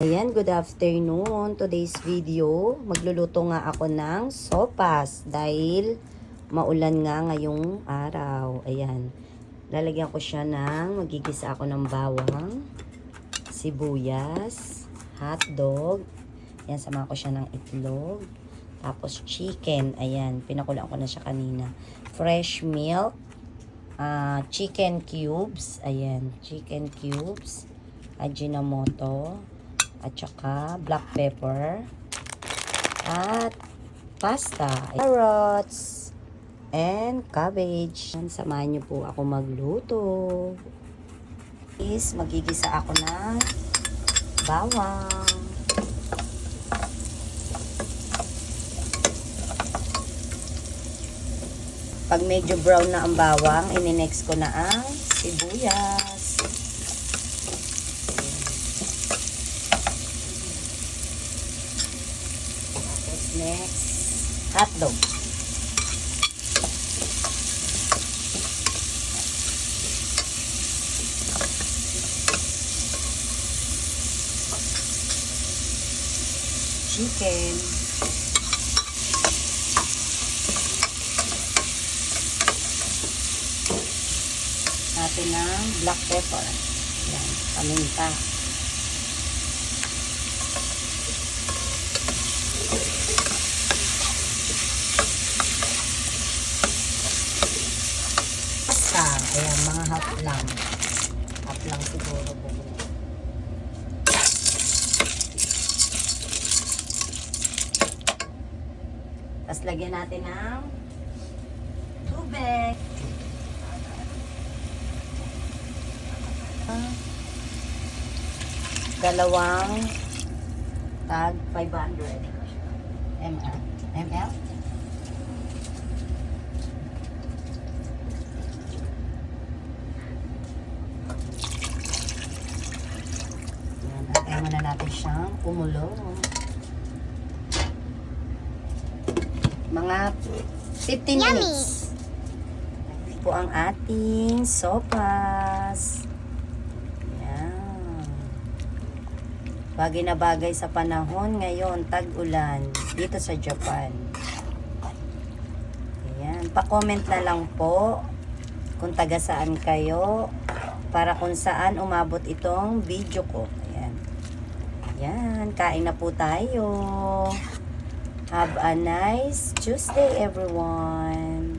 Ayan, good afternoon. Today's video, magluluto nga ako ng sopas dahil maulan nga ngayong araw. Ayan, lalagyan ko siya magigisa ako ng bawang, sibuyas, hotdog. Ayan, sama ko siya ng itlog. Tapos chicken, ayan, pinakulaan ko na siya kanina. Fresh milk, chicken cubes, ayan, chicken cubes, Ajinomoto, at saka black pepper, at pasta, carrots, and cabbage. Samahan niyo po ako magluto. Magigisa ako ng bawang. Pag medyo brown na ang bawang, ininext ko na ang sibuyas. Tapos next, hotdog. Chicken. Natin ng black pepper. Yan, paminta. Pasta. Ayan, mga half lang. Half lang siguro po. Tapos lagyan natin ng tubig. Dalawang tag 500 ml. Yan, at muna natin siyang kumulo. Mga 15 minutes. Ito po ang ating sopas. Bagay na bagay sa panahon ngayon, tag-ulan, dito sa Japan. Ayan, pa-comment na lang po kung taga saan kayo para kung saan umabot itong video ko. Ayan. Ayan, kain na po tayo. Have a nice Tuesday, everyone.